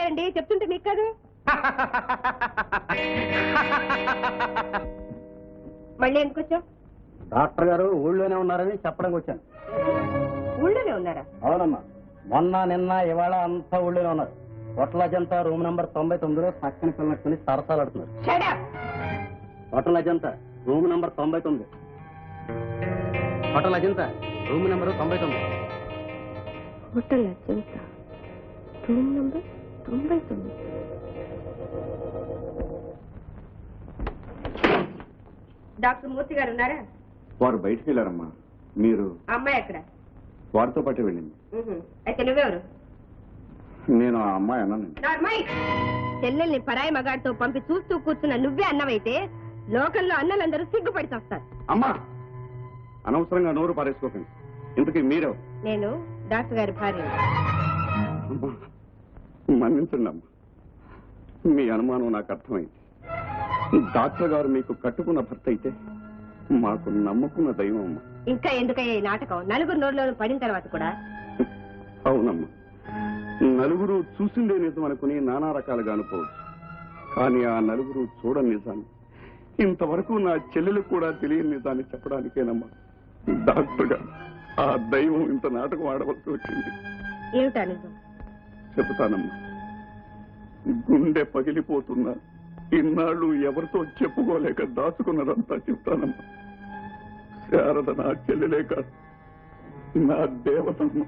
గారండి చెప్తుంటే మీకు కాదు. మళ్ళీ ఎందుకు వచ్చావు? డాక్టర్ గారు ఊళ్ళోనే ఉన్నారని చెప్పడానికి వచ్చాను. ఊళ్ళోనే ఉన్నారా? అవునమ్మా, మొన్న నిన్న ఇవాళ అంతా ఊళ్ళోనే ఉన్నారు. హోటల్ అజంతా రూమ్ నంబర్ 99లో పక్కన పిల్లట్టుకుని సరసాలాడుతున్నారు. Hotel Ajanta room number 99. Hotel Ajanta room number 99. Hotel Ajanta room number 99. Doctor Murthy గారు ఉన్నారా? వారు బయటికి వెళ్ళారమ్మా. మీరు? అమ్మాయి ఎక్కడ? వారితో పాటు వెళ్ళింది. అయితే నువ్వెవరు? నేను ఆ అమ్మాయి అన్నానండి. చెల్లెల్ని పరాయి మగాడితో పంపి చూస్తూ కూర్చున్న నువ్వే అన్నవైతే లోకంలో అన్నలందరూ సిగ్గుపడి వస్తారు. అమ్మా, అనవసరంగా నోరు పారేసుకోకండి. ఇంతకీ మీరే? నేను డాక్టర్ గారి భార్య. మన్నించండి అమ్మా, మీ అనుమానం నాకు అర్థమైంది. డాక్టర్ గారు మీకు కట్టుకున్న భర్త అయితే మాకు నమ్ముకున్న దైవం అమ్మా. ఇంకా ఎందుకయ్యా ఈ నాటకం? నలుగురు నోట్లోనూ పడిన తర్వాత కూడా. అవునమ్మా, నలుగురు చూసిందే నిజం అనుకుని నానా రకాలుగా అనుకోవచ్చు. కానీ ఆ నలుగురు చూడని నిజాన్ని, ఇంతవరకు నా చెల్లెలకు కూడా తెలియని నిజాన్ని చెప్పడానికేనమ్మా డాక్టర్ గారు ఆ దైవం ఇంత నాటకం ఆడవలసి వచ్చింది. ఏమిటా నిజం? చెబుతానమ్మా. గుండె పగిలిపోతున్నా ఇన్నాళ్ళు ఎవరితో చెప్పుకోలేక దాచుకున్నదంతా చెప్తానమ్మా. శారద నా చెల్లెలే కాదు, నా దేవతమ్మ.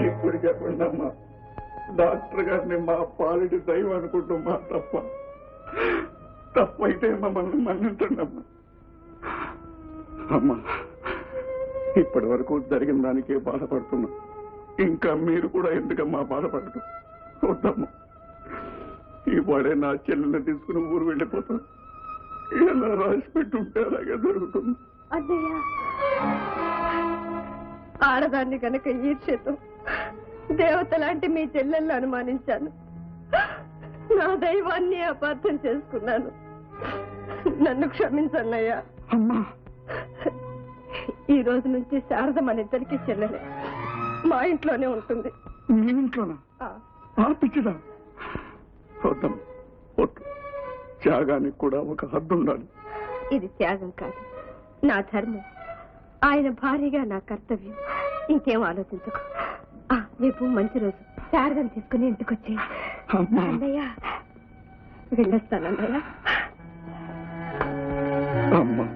ఇప్పుడు చెప్పండి అమ్మా, డాక్టర్ గారిని మా పాలిటి దైవం అనుకుంటూ మా తప్పైతే మమ్మల్ని మన్నించండి అమ్మా. అమ్మా, ఇప్పటి వరకు జరిగిన దానికే బాధపడుతున్నా. ఇంకా మీరు కూడా ఎందుకమ్మా బాధపడదు? వద్దమ్మా, ఇవాడే నా చెల్లెల్ని తీసుకుని ఊరు వెళ్ళిపోతాను. ఎలా రాసి పెట్టుంటే అలాగే జరుగుతుంది. ఆడదాన్ని కనుక ఈర్ష్యతో దేవత లాంటి మీ చెల్లెళ్ళు అనుమానించాను. నా దైవాన్ని అపార్థం చేసుకున్నాను. నన్ను క్షమించన్నయ్యా. అమ్మా, ఈ రోజు నుంచి శారద మన ఇద్దరికి చెల్లెలే. మా ఇంట్లోనే ఉంటుంది. మీ ఇంట్లోనా? పిచ్చిదా? వద్దమ్మా, వద్దు. త్యాగానికి కూడా ఒక హద్దు ఉండాలి. ఇది త్యాగం కాదు, నా ధర్మం. ఆయన భార్యగా నా కర్తవ్యం. ఇంకేం ఆలోచించకు. రేపు మంచి రోజు. శారదం తీసుకుని ఇంటికొచ్చే. అన్నయ్య, వెళ్ళొస్తానన్నయ్య. అమ్మా,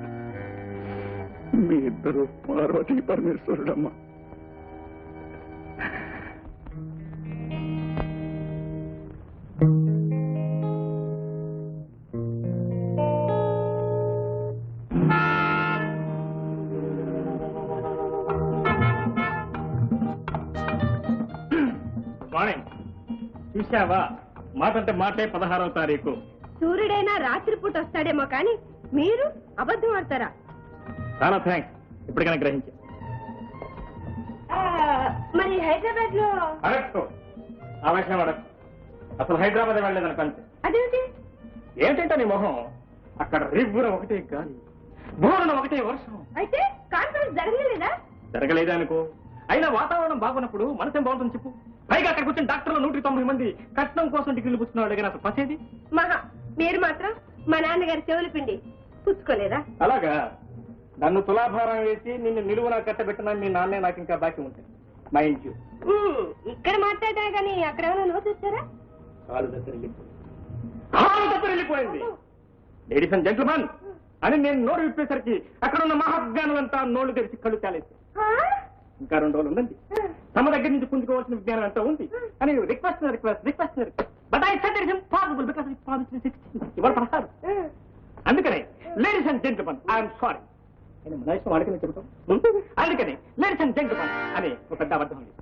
మీ ఇద్దరు పార్వతీ పరమేశ్వరుడమ్మా. చూసావా, మాటంటే మాటే 16వ తారీఖు. సూర్యుడైనా రాత్రిపూట వస్తాడేమో కానీ మీరు అబద్ధం ఆడతారా? చాలా థ్యాంక్స్, ఇప్పటికైనా గ్రహించా. మరి హైదరాబాద్ లో ఆ విషయం అడగ. అసలు హైదరాబాద్ వెళ్ళలేదని కంటే. అదేంటి? ఏంటంటే నీ మొహం, అక్కడ రివ్వున ఒకటే గాలి, బోరున ఒకటే వర్షం. అయితే కాన్ఫరెన్స్ జరగలేదా? జరగలేదా అనుకో. అయినా వాతావరణం బాగున్నప్పుడు మనసేం బాగుంటుంది చెప్పు. పైగా అక్కడికి వచ్చిన డాక్టర్లు 190 మంది కట్నం కోసం డిగ్రీలు పుచ్చుకున్న దగ్గర అసలు పసేది. మహా, మీరు మాత్రం మా నాన్నగారి చెవులు పిండి పుచ్చుకోలేదా? అలాగా? నన్ను తులాభారం వేసి నిన్ను నిలువునా కట్టబెట్టిన మీ నాన్నే నాకు ఇంకా బాకీ ఉంటాయి. మా ఇంటి ఇక్కడ మాట్లాడా కానీ అక్కడ ఏమైనా నోట్ వచ్చారా? కాలు దగ్గర వెళ్ళిపోయింది. లేడీస్ అండ్ జెంట్ల్మెన్ అని నేను నోరు విప్పేసరికి అక్కడ ఉన్న మహాజ్ఞానులంతా నోళ్లు తెరిచి కళ్ళు తేలేసి, ఇంకా 2 రోజులు ఉందండి, తమ దగ్గర నుంచి పుంజుకోవాల్సిన విజ్ఞానం అంతా ఉంది అని request but I said it is impossible because it positive 16 ఇవాళ 16. అందుకనే లేడీస్ అండ్ జెంట్ల్మెన్ ఐఎమ్ సారీ నేను మనిషి వాడికనే చెబుతాం. అందుకని లేడీస్ అండ్ జెంట్ల్మెన్ అని ఒక పెద్ద అబద్ధం ఉంది.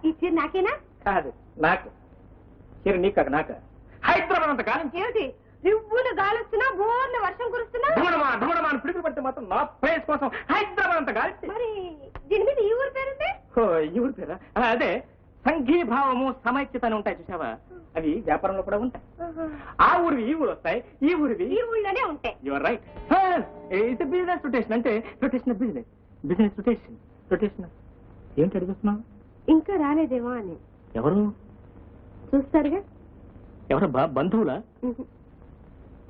ఈ చీర నాకేనా? కాదు, నాకు. చీర నీకు కాదు, నాకు. హైదరాబాద్ అంత కాలం ఏమిటి రివ్వులు గాలి వస్తున్నా, బోర్లు వర్షం కురుస్తున్నా, ఢమడమా అని పిడుగులు పడితే మాత్రం నా ప్లేస్ కోసం హైదరాబాద్ అంత గాలి. మరి దీని మీద ఈ ఊరు పేరుంది? ఈ ఊరి పేరా? అదే సంఘీభావము సమైక్యత అని ఉంటాయి చూసావా, అవి వ్యాపారంలో కూడా ఉంటాయి. ఆ ఊరివి ఈ ఊరు వస్తాయి, ఈ ఊరివి ఈ ఊళ్ళోనే ఉంటాయి. Your right. ఇది బిజినెస్ రొటేషన్ అంటే రొటేషన్ బిజినెస్ రొటేషన్. ఏంటి అడుగుతున్నావు? ఇంకా రాలేదేమో అని. ఎవరు? చూస్తారుగా. ఎవరబ్బా? బంధువులా,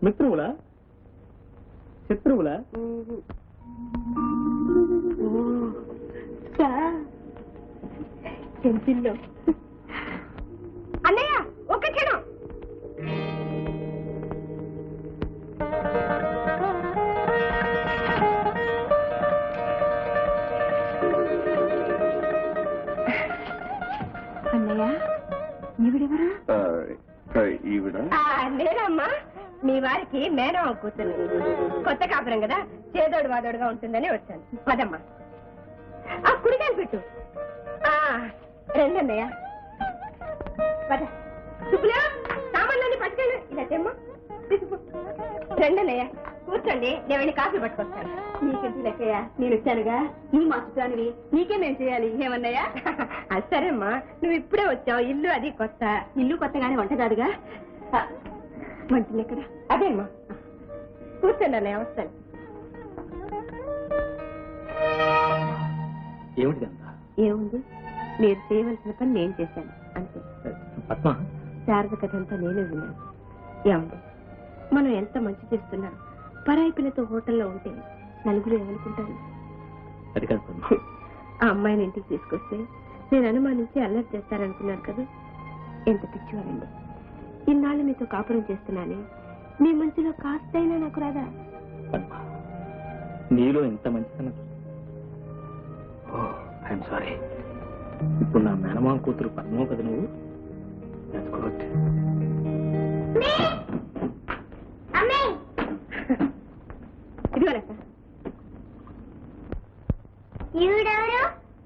మిత్రువులా, శత్రువులా? టెంపుల్లో. అన్నయ్య ఒక్క క్షణం. అన్నయ్య ఈవిడెవరు? ఈవిడ నేనమ్మా, మీ వారికి మేనమామ కూతురు. కొత్త కాపురం కదా, చేదోడు వాదోడుగా ఉంటుందని వచ్చాను. పదమ్మా. ఆ కుడికాయలు పెట్టు. రెండన్నయ్య. పద. సుబ్బులు, సామాన్లన్నీ పట్టుకెళ్ళు. ఇలా తెమ్మా, తీసుకో. రెండన్నయ్య కూర్చోండి, నేను వెళ్ళి కాఫీ పట్టుకొస్తాను. నీకెందుకు లెక్కయ్యా, నేను వచ్చానుగా. నువ్వు మా చుట్టానివి, నీకే మేము చేయాలి. ఏమన్నాయా? సరేమ్మా, నువ్వు ఇప్పుడే వచ్చావు. ఇల్లు అది కొత్త. ఇల్లు కొత్తగానే వంట కాదుగా. వంటలు ఎక్కడ? అదేమ్మా. కూర్చోండి అన్నయ్య, వస్తాను. ఏమిటిదంతా? ఏముంది, మీరు చేయవలసిన పని నేను చేశాను అంతే. పద్మ, శారద కథ అంతా నేనే విన్నాను. ఏముంది, మనం ఎంత మంచి చేస్తున్నాం. పరాయి పిల్లతో హోటల్లో ఉంటే నలుగురు ఏమనుకుంటారు? అది కాదు పద్మ. ఆ అమ్మాయిని ఇంటికి తీసుకొస్తే నేను అనుమానించి అల్లరి చేస్తారనుకున్నాను కదా. ఎంత పిచ్చివారండి. ఇన్నాళ్ళు మీతో కాపురం చేస్తున్నానే, మీ మంచిలో కాస్తైనా నాకు రాదా? పద్మ, నీలో ఎంత మంచితనం. I'm sorry. ఇప్పుడు నా మేనమామ కూతురు పద్మ కదా నువ్వు. ఇదిగోనక్క.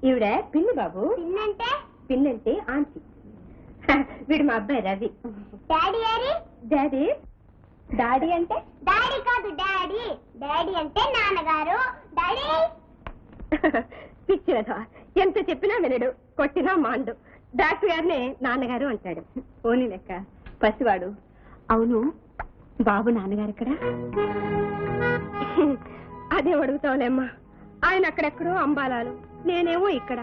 ఈవిడ పిన్ని బాబు. పిన్నంటే ఆంటీ. వీడు మా అబ్బాయి రవి. డాడీ అని? డాడీ. డాడీ అంటే? డాడీ కాదు, డాడీ. డాడీ అంటే నాన్నగారు. డాడీ. పిచ్చిరదా, ఎంత చెప్పినా వినడు, కొట్టినా మాండు. డాక్టర్ గారినే నాన్నగారు అంటాడు. పోనీ లెక్క, పసివాడు. అవును, బాబు నాన్నగారు ఎక్కడ? అదే అడుగుతావులేమ్మా. ఆయన అక్కడెక్కడో అంబాలాలు, నేనేమో ఇక్కడ.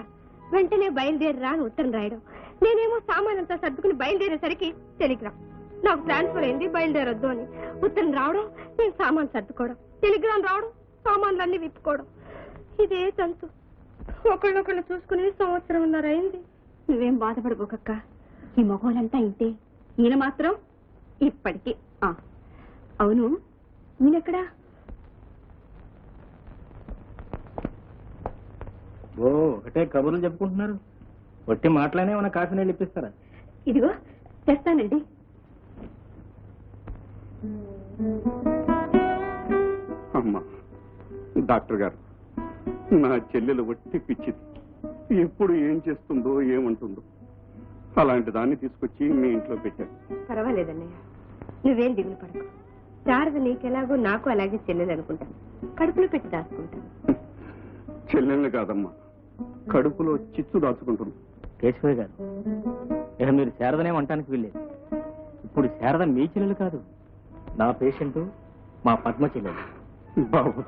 వెంటనే బయలుదేరిరా అని ఉత్తరం రాయడం, నేనేమో సామానంతా సర్దుకుని బయలుదేరేసరికి టెలిగ్రామ్. నాకు ట్రాన్స్ఫర్ అయింది, బయలుదేరొద్దు అని. ఉత్తరం రావడం, నేను సామాన్ సర్దుకోవడం. టెలిగ్రామ్ రావడం, సామాన్లన్నీ విప్పుకోవడం. ఇదే తంతు. ఒకళ్ళొకళ్ళు చూసుకుని సంవత్సరంన్నర అయింది. నువ్వేం బాధపడబోకక్క, ఈ మగవాళ్ళంతా ఇంతే. ఈయన మాత్రం ఇప్పటికీ. అవును, నేనెక్కడా? ఓ, ఒకటే కబుర్లు చెప్పుకుంటున్నారు. ఒట్టి మాటలనే ఉన్న కాఫీ నీళ్ళు ఇప్పిస్తారా? ఇదిగో తెస్తానండి. అమ్మా, డాక్టర్ గారు, నా చెల్లెలు ఒట్టి పిచ్చిది. ఎప్పుడు ఏం చేస్తుందో ఏమంటుందో. అలాంటి దాన్ని తీసుకొచ్చి మీ ఇంట్లో పెట్టారు. పర్వాలేదన్నయ్య, నువ్వేం దిగులు పడకు. శారద నీకెలాగో నాకు అలాగే చెల్లెలు అనుకుంటాను. కడుపులో పెట్టి దాచుకుంటాను. చెల్లెల్ని కాదమ్మా, కడుపులో చిచ్చు దాచుకుంటుంది. కేశవయ్య గారు, ఇక మీరు శారదనే వంటానికి వెళ్ళేది. ఇప్పుడు శారద మీ చెల్లెలు కాదు, నా పేషెంట్, మా పద్మ చెల్లెలు. బాబు,